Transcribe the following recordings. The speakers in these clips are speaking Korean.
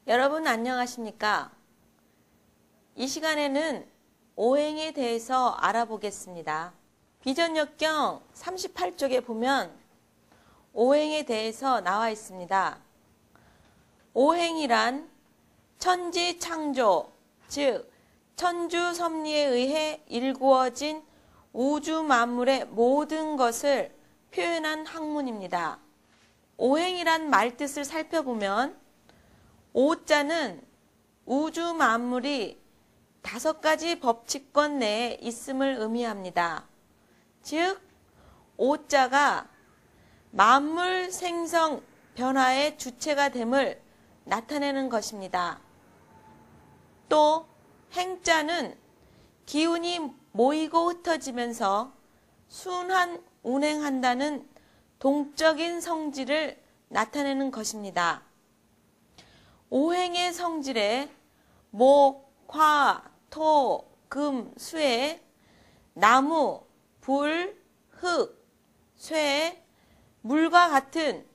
여러분 안녕하십니까? 이 시간에는 오행에 대해서 알아보겠습니다. 비전역경 38쪽에 보면 오행에 대해서 나와 있습니다. 오행이란 천지창조, 즉 천주섭리에 의해 일구어진 우주 만물의 모든 것을 표현한 학문입니다. 오행이란 말뜻을 살펴보면 오자는 우주 만물이 5가지 법칙권 내에 있음을 의미합니다. 즉 오자가 만물 생성 변화의 주체가 됨을 나타내는 것입니다. 또 행자는 기운이 모이고 흩어지면서 순환 운행한다는 동적인 성질을 나타내는 것입니다. 오행의 성질에 목, 화, 토, 금, 수에 나무, 불, 흙, 쇠, 물과 같은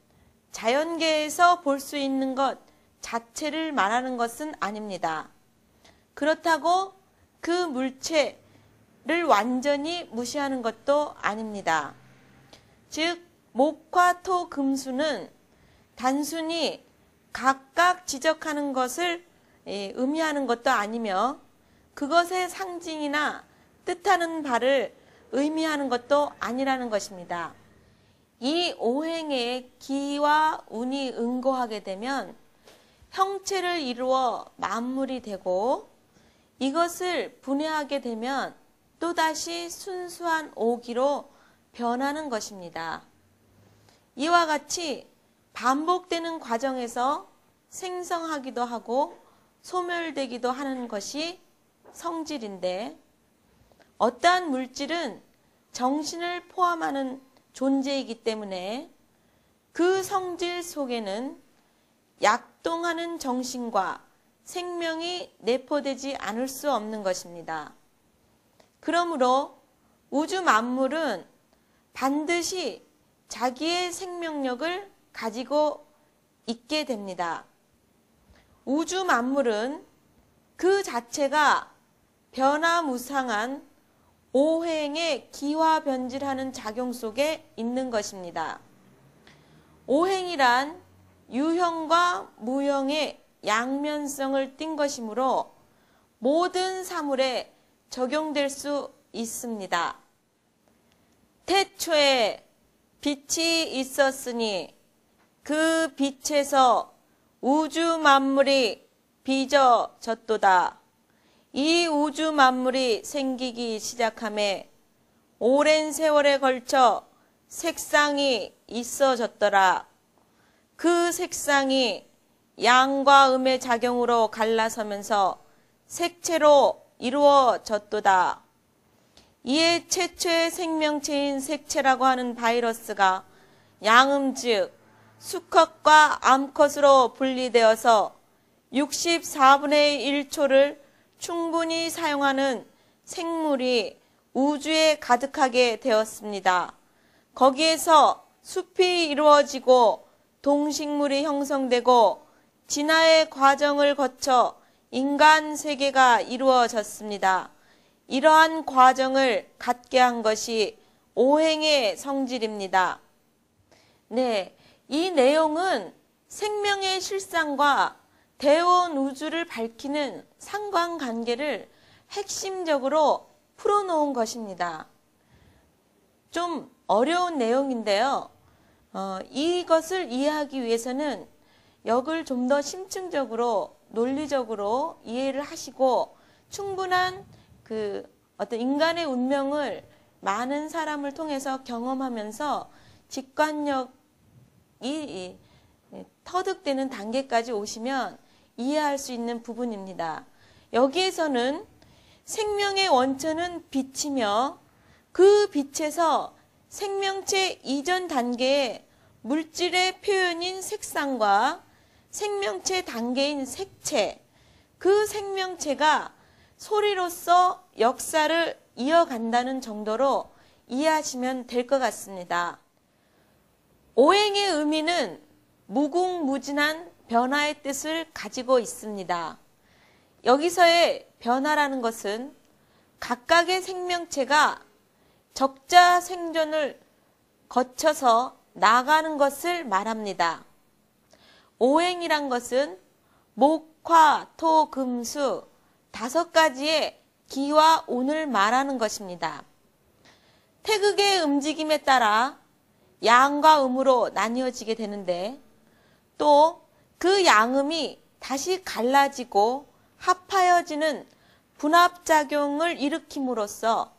자연계에서 볼 수 있는 것 자체를 말하는 것은 아닙니다. 그렇다고 그 물체를 완전히 무시하는 것도 아닙니다. 즉 목화, 토, 금수는 단순히 각각 지적하는 것을 의미하는 것도 아니며 그것의 상징이나 뜻하는 바를 의미하는 것도 아니라는 것입니다. 이 오행에 기와 운이 응고하게 되면 형체를 이루어 만물이 되고 이것을 분해하게 되면 또다시 순수한 오기로 변하는 것입니다. 이와 같이 반복되는 과정에서 생성하기도 하고 소멸되기도 하는 것이 성질인데 어떠한 물질은 정신을 포함하는 존재이기 때문에 그 성질 속에는 약동하는 정신과 생명이 내포되지 않을 수 없는 것입니다. 그러므로 우주 만물은 반드시 자기의 생명력을 가지고 있게 됩니다. 우주 만물은 그 자체가 변화무상한 오행의 기화 변질하는 작용 속에 있는 것입니다. 오행이란 유형과 무형의 양면성을 띤 것이므로 모든 사물에 적용될 수 있습니다. 태초에 빛이 있었으니 그 빛에서 우주 만물이 빚어졌도다. 이 우주 만물이 생기기 시작하매 오랜 세월에 걸쳐 색상이 있어졌더라. 그 색상이 양과 음의 작용으로 갈라서면서 색채로 이루어졌도다. 이에 최초의 생명체인 색채라고 하는 바이러스가 양음 즉 수컷과 암컷으로 분리되어서 64분의 1초를 충분히 사용하는 생물이 우주에 가득하게 되었습니다. 거기에서 숲이 이루어지고 동식물이 형성되고 진화의 과정을 거쳐 인간 세계가 이루어졌습니다. 이러한 과정을 갖게 한 것이 오행의 성질입니다. 네, 이 내용은 생명의 실상과 대원 우주를 밝히는 상관관계를 핵심적으로 풀어놓은 것입니다. 좀 어려운 내용인데요. 이것을 이해하기 위해서는 역을 좀 더 심층적으로 논리적으로 이해를 하시고 충분한 어떤 인간의 운명을 많은 사람을 통해서 경험하면서 직관력이 터득되는 단계까지 오시면 이해할 수 있는 부분입니다. 여기에서는 생명의 원천은 빛이며 그 빛에서 생명체 이전 단계의 물질의 표현인 색상과 생명체 단계인 색채, 그 생명체가 소리로서 역사를 이어간다는 정도로 이해하시면 될 것 같습니다. 오행의 의미는 무궁무진한 변화의 뜻을 가지고 있습니다. 여기서의 변화라는 것은 각각의 생명체가 적자 생존을 거쳐서 나가는 것을 말합니다. 오행이란 것은 목, 화, 토, 금, 수 5가지의 기와 운을 말하는 것입니다. 태극의 움직임에 따라 양과 음으로 나뉘어지게 되는데 또 그 양음이 다시 갈라지고 합하여지는 분합작용을 일으킴으로써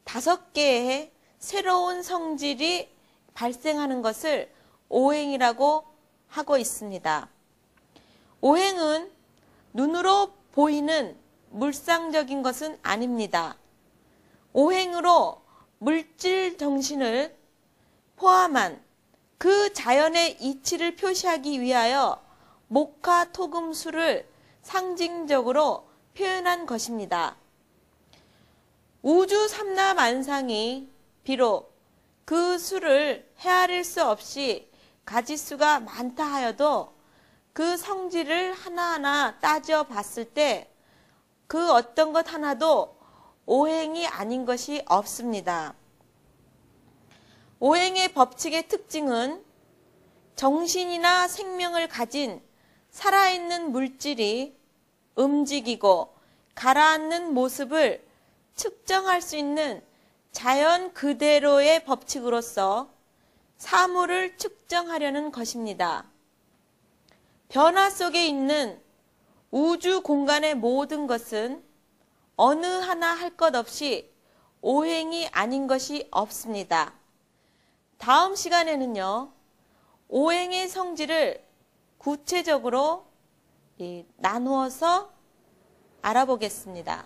5개의 새로운 성질이 발생하는 것을 오행이라고 하고 있습니다. 오행은 눈으로 보이는 물상적인 것은 아닙니다. 오행으로 물질 정신을 포함한 그 자연의 이치를 표시하기 위하여 목화 토금수를 상징적으로 표현한 것입니다. 우주 삼라만상이 비록 그 수를 헤아릴 수 없이 가지수가 많다 하여도 그 성질을 하나하나 따져 봤을 때 그 어떤 것 하나도 오행이 아닌 것이 없습니다. 오행의 법칙의 특징은 정신이나 생명을 가진 살아있는 물질이 움직이고 가라앉는 모습을 측정할 수 있는 자연 그대로의 법칙으로서 사물을 측정하려는 것입니다. 변화 속에 있는 우주 공간의 모든 것은 어느 하나 할 것 없이 오행이 아닌 것이 없습니다. 다음 시간에는요, 오행의 성질을 구체적으로 나누어서 알아보겠습니다.